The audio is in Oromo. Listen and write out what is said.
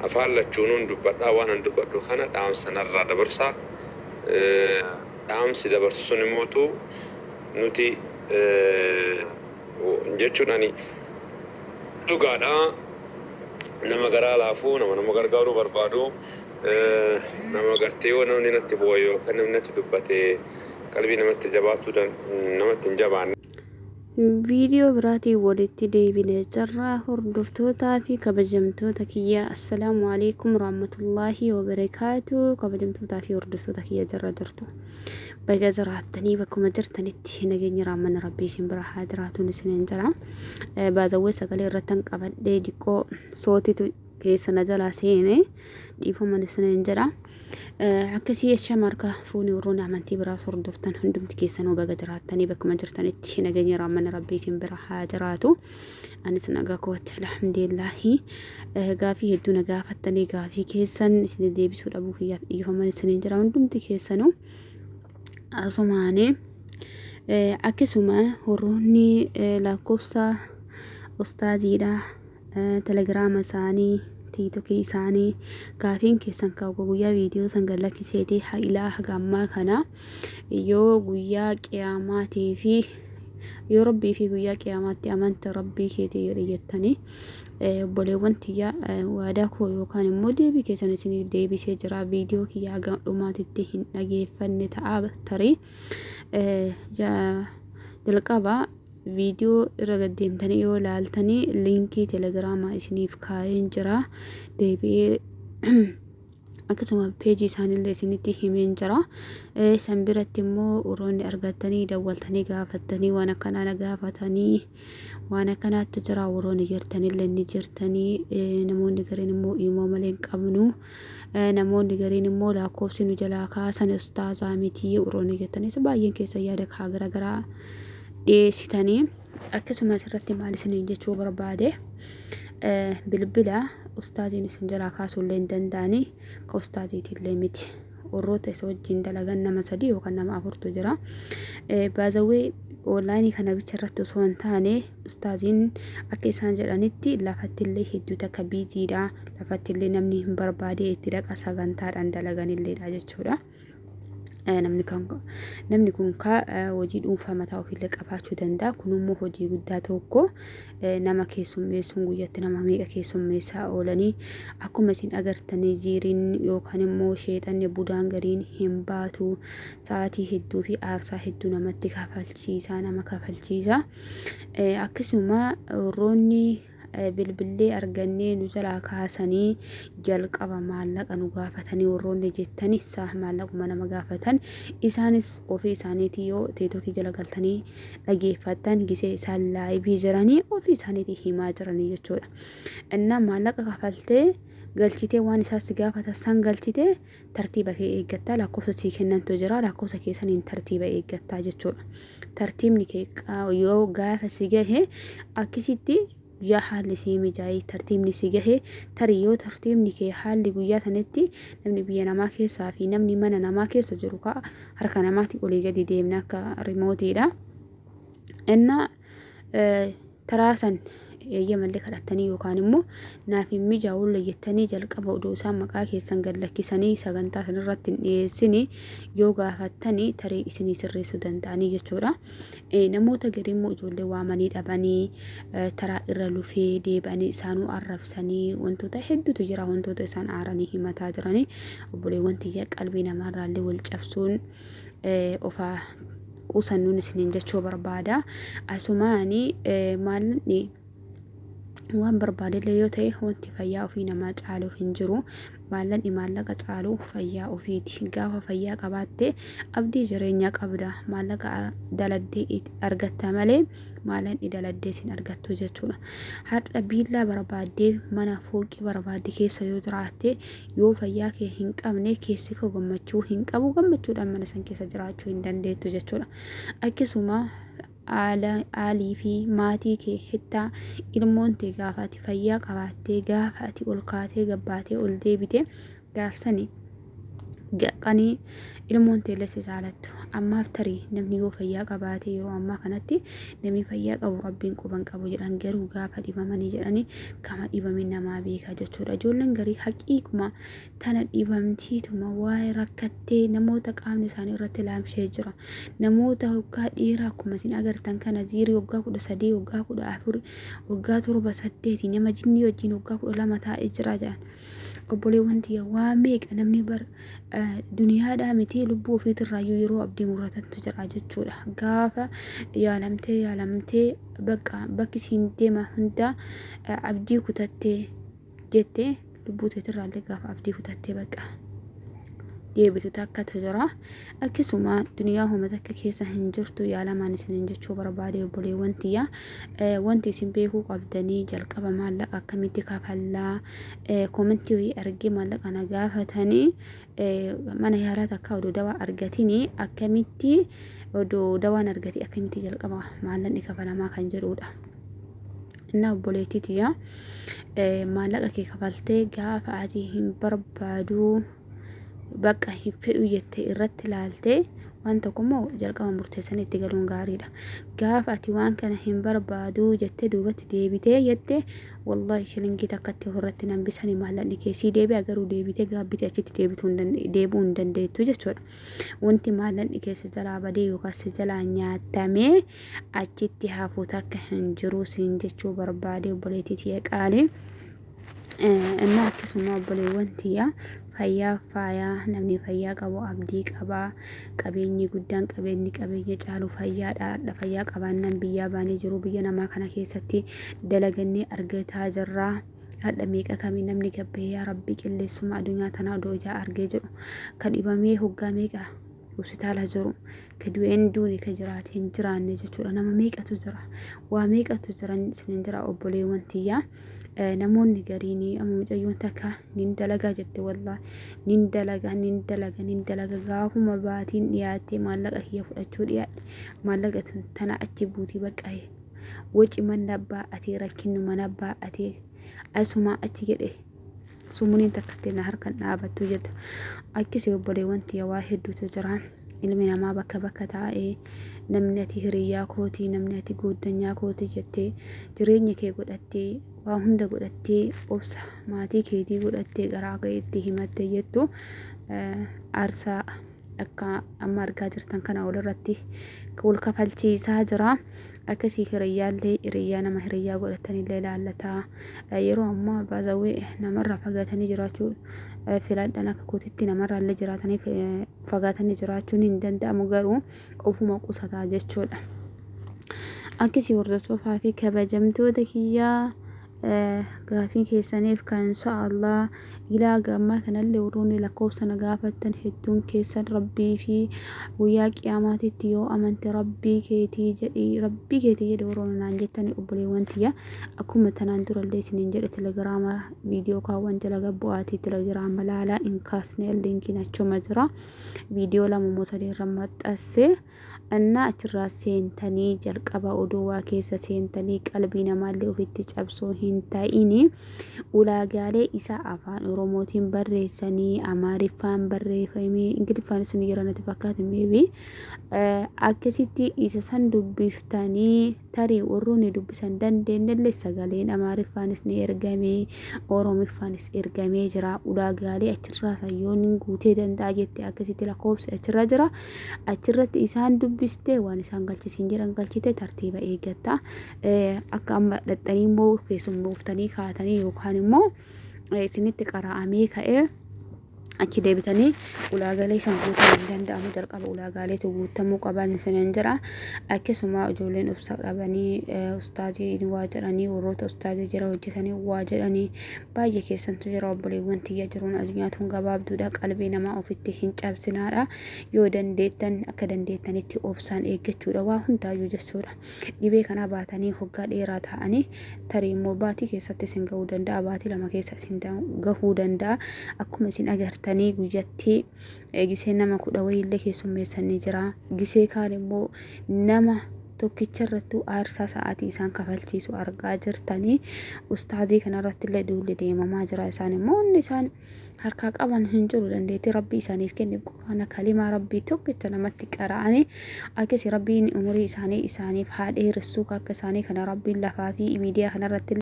afaan lachuunuun dubbadhaa waan an dubbadhu kana dhaamsanarraa dabarsaa. Dhaamsi dabarsu sun immootu nuti jechuudhaani dhugaadhaa nama garaa laafuu nama gargaaruu barbaadu nama gartee yoo namni natti bu'e yookaan namni natti dubbate qalbii namatti jabaatu namatti hin jabaanne. Viidiyoo biraatii walitti deebinee jirra. Hordoftootaa fi kabajamtoota kiyya, assalaamu alaikum warahmatullaahi wabarakaatu. Kabajamtootaa fi hordoftoota kiyya jirra jirtu baga jiraatanii bakkuma jirtanitti nageenya raamanna rabbii isin bira haa jiraatuun isiniin jira. Baazawwee sagalee irratti qabadhee diqqoo sootitu keessana jalaa seene dhiifaman isiniin jira. Akkasii jecha marka fuuni warroonni amantii biraas hordoftan hundumti keessanuu baga jiraatanii bakkuma jirtanitti nageenya raamanna rabbii isin bira haa jiraatu. Anis nagaa kootti alhamdulillahi. Gaafii hedduu na gaafattanii gaafii keessan isin deebisuu dhabuu kiyyaaf dhiifaman isiniin jira hundumti keessanuu. Asumaane akkasuma warroonni lakkoofsa ustaaziidha telegiraama isaanii tiktokii isaanii gaafiin keessan kaawwa guyyaa viidiyoo san gallakkiseeti ilaa haga ammaa kana yoo guyyaa qiyaamaatii fi yoo rabbii fi guyyaa qiyaamaatti amanta rabbii keetii jedhe jettanii obboleewwan tiyya waadaa koo yookaan immoo deebii keessan isin deebisee jira. Viidiyoo kiyya haga dhumaatitti hin dhageeffanne ta'a tarii jalqaba viidiyoo irra gaddeemtanii yoo laaltanii liinkii telegiraamaa isiniif kaa'een jira. Deebi'ee akkasuma peejii isaanillee isinitti himeen jira. San biratti immoo warroonni argattanii dawwaltanii gaafattanii waan akkanaa na gaafatanii waan akkanaatti jira. Warroonni jirtanillee ni jirtanii namoonni gariin immoo immoo malee hin qabnu. Namoonni gariin immoo lakkoofsi nu jalaa kaasan ustaazaa miti warroonni jirtanis baay'een keessa yaada kaa garaagaraa dhiyeessitanii akkasuma asirratti maal isiniin jechuu barbaade bilbila ustaaziin isin jalaa kaasuullee hin danda'anii ka ustaaziitillee miti warroota isa wajjin dalagan nama 3 yookaan nama 4tu jira. Baazawwee onlaayinii kana bicha irratti osoo hin taane ustaaziin akka isaan jedhanitti lafattillee hedduu takka biiziidha. Lafattillee namni hin barbaade itti dhaqa sagantaadhaan dalaganilleedha jechuudha. Namni kun hojii dhuunfaa mataa ofiillee qabaachuu danda'a. Kun immoo hojii guddaa tokko nama keessummeessuun guyyatti nama meeqa keessummeessaa oolanii akkuma isin agartanii ziiriin yookaan immoo sheexanni budaan gariin hin baatu. Sa'aatii hedduu fi aarsaa hedduu namatti kafalchiisa nama kafalchiisa. Akkasuma warroonni bilbilee argannee nu jalaa kaasanii jalqaba maallaqa nu gaafatanii warroonni jettanii isaa maallaquma nama gaafatan isaanis ofii isaaniitii yoo tiktokii jala galtanii dhageeffatan gisee isaan laayivii jiranii ofii isaaniitii himaa jiranii jechuudha. Innaa maallaqa kafaltee galchitee waan isaas gaafata san galchitee tartiiba kee eeggattaa. Lakkoofsa sii kennantu jira lakkoofsa keessaniin tartiiba eeggattaa jechuudha. Tartiibni kee yoo gaafa si gahe akkasitti guyyaa haalli sii mijaa'ee tartiibni si gahe tarii yoo tartiibni kee haalli guyyaa sanatti namni biyya namaa keessaa fi namni mana namaa keessa jiru harka namaatti olii gadi deemna akka rimootiidha. Innaa taraasan eeyyamallee kadhattanii yookaan immoo naaf hin mijaa'ulle jettanii jalqaba odoo isaan maqaa keessan gallakkisanii sagantaa sanirratti hin dhiyeessini yoo gaafattanii tarii isinii sirreessuu danda'anii jechuudha. Namoota garii immoo ijoollee waamanii dhabanii taraa irra lufee deebi'anii isaanuu arrabsanii wantoota hedduutu jira. Wantoota isaan aaranii himataa jiranii obboleewwan tiyya qalbii namaarraallee wal cabsuun ofaa qusannuun isiniin jechuu barbaada. Asumaanii maalladhi waan barbaadellee yoo ta'e wanti fayyaa ofii namaa caaluuf hin jiru. Maalladhi maallaqa caaluu fayyaa ofiiti. Gaafa fayyaa qabaatte abdii jireenyaa qabda. Maallaqa daladdee argatta malee maalladhi daladdee sin argattu jechuudha. Har'a biillaa barbaaddee mana fooqii barbaadde keessa yoo jiraatte yoo fayyaa kee hin qabne keessi koo gammachuu hin qabu. Gammachuudhaan mana san keessa jiraachuu hin dandeettu jechuudha. Akkasuma aalii fi maatii kee hittaa ilmoon tee gaafa ati fayyaa qabaattee gaafa ati ol kaatee gabbaatee ol deebite gaafsanii qanii ilmoon teellee jaalattu ammaaf tarii namni yoo fayyaa qabaate yeroo ammaa kanatti namni fayyaa qabu rabbiin quban qabu jedhan garuu gaafa dhibamanii jedhanii kama dhibame namaa beeka jechuudha. Ijoolleen garii haqiiquma tana dhibamtiituma waa'ee rakkattee namoota qaamni isaanii irratti laamshee jira. Namoota waggaa dheeraa akkuma isin agartan kana ziirii waggaa 13 waggaa 14 waggaa 7 8 nama jinni wajjin waggaa 12 taa'ee jira jedhan. Obboleewwan tiyya waa meeqa namni bar duniyaadhaa miti lubbuu ofiitirraayyuu yeroo abdii murratantu jira jechuudha. Gaafa yaalamtee bakki siin deema hunda abdii kutattee jettee lubbuu teetirraallee gaafa abdii kutattee deebitu takkatu jira. Akkasuma duniyaa homa takka keessa hin jirtu yaalamaan isiniin jechuu barbaade obboleewwan tiyya. Wanti isin beekuu qabdanii jalqaba maallaqa akkamitti kafallaa komentii wayii argee maallaqa na gaafatanii mana yaalaa takka odoo dawaa argatanii akkamitti odoo dawaan argate akkamitti jalqaba maallaqni kafalamaa kan jedhudha. Inna obboleettii tiyya maallaqa kee kafaltee gaafa ati hin barbaadu bakka hin fedhu jettee irratti ilaaltee waan tokko immoo jalqaba murteessanii itti galuun gaariidha. Gaafa ati waan kana hin barbaadu jettee duubatti deebitee jette wallahi shilingii takkatti irratti nambisanii maallaqni keessii deebi'a garuu deebitee gaabbite achitti deebi'uu hin dandeettu jechuudha. Wanti maallaqni keessa jalaa badee yookaas jalaa nyaatamee achitti hafuu takka hin jiru siin jechuu barbaade obboleettii tiyya qaalii. Inna akkasuma obboleewwan tiyya fayyaa namni fayyaa qabu abdii qabaa. Qabeenyi guddaan qabeenya caalu fayyaadha. Fayyaa qabaannaan biyyaa baanee jiru biyya namaa kana keessatti dalagannee argataa jirra. Hadha meeqa kamii namni gabbee yaa rabbi qilleensuma addunyaa tanaa odoo ijaa argee jedhu ka dhibamee hoggaa meeqa hospitaala jiru ka du'een duune ka jiraate hin jiraanne jechuudha. Nama meeqatu jira waa meeqatu jiran isiniin jira obboleewwan tiyyaa. Namoonni gariin mucayyoon takka nin dalagaa jette wallahi nin dalaga gaafuma baatiin dhiyaattee maallaqa kiyya fudhachuu dhiyaadhe maallaqa tana achi buutii baqqa'e waci mana baa'atee rakkinnu mana baa'atee asuma achi jedhe sumuuniin takkatti na harkan dhaabattu jette. Akkasii obboleewwan tiyya waa hedduutu jira. Ilmi namaa bakka taa'ee namni ati hiriyyaa kootii namni ati gooddanyaa kootii jettee jireenya kee godhattee waa hunda godhattee obsa maatii keetii godhattee garaa gaheetti himattee jettu aarsaa akka amma argaa jirtan kana walirratti wal kafalchiisaa jira. Akkasii hiriyyaa nama hiriyyaa godhatanillee laallataa yeroo ammaa baazawee namarraa fagaatanii jiraachuu filadhan akka kootitti namarraallee jiraatanii fagaatanii jiraachuun hin danda'amu garuu ofuma qusataa jechuudha. Akkasii hordoftoofaa fi kabajamtoota kiyyaa gaafii keessaniif kan inshaallah ilaa gammaa kanallee warroonni lakkoofsana gaafattan hedduun keessan rabbii fi guyyaa qiyaamaatitti yoo amante rabbii keetii jedhe warroonni naan jettani obboleewwan tiyya. Akkuma tanaan durallee isiniin jedhe telegiraama viidiyoo kaawwan jala gabbu'aatii telegiraama laalaa hin kaasne linkiin achuma jira. Viidiyoo lama sadii irra maxxansee anna achirraa seentanii jalqaba odoo waa keessa seentanii qalbii namaallee ofitti cabsoo hin ta'ini ulaagaalee isaa afaan oromootiin barreessanii amaariffaan barreeffamee ingiliffaan isin jiranatti fakkaate meebi akkasitti isa san dubbiftanii tarii warroonni dubbisan dandeenyallee sagaleen amaariffaanis ni ergamee oromiffaanis ergamee jira. Ulaagaalee achirraa sayyoon guutee danda'a jette akkasitti lakkoofsi achirra jira. Achirratti isaan dubbiste waan isaan galchisiin jedhan galchite tartiiba eeggatta. Akka amma dhaxxanii immoo keessummoftanii kaatanii yookaan immoo isinitti qara'amee ka'ee achi deebitanii ulaagaalee san guutuu hin danda'amu jalqaba ulaagaaleetu guutamuu qaban isiniin jira. Akkasuma ijoolleen obsa dhabanii ustaazii waa jedhanii warroota ustaazii jira hojjetanii waa jedhanii baay'ee keessantu jira obboleewwan tiyya jiruun addunyaa tun gabaabduudha. Qalbii namaa ofitti hin cabsinaadha. Yoo dandeettan akka dandeettanitti obsaan eeggachuudha waa hundaayyuu jechuudha. Dhibee kana baatanii hoggaa dheeraa ta'anii tarii immoo baatii keessatti isin gahuu danda'a baatii lama keessa isin gahuu danda'a. Akkuma isin agartan tanii guyyatti gisee nama 10 wayillee keessummeessanii jira. Gisee kaan immoo nama tokkicharrattuu aarsaa sa'aatii isaan kafalchiisu argaa jirtanii. Ustaazii kanarratti illee duulli deemamaa jira. Isaan immoo inni isaan harkaa qaban hin jiru, dandeettii rabbii isaaniif kenne qofaan kalimaa rabbii tokkicha namatti qara'anii akkasi rabbiin umurii isaanii isaaniif haa dheeressu akka isaanii kana rabbiin lafaa fi miidiyaa kanarratti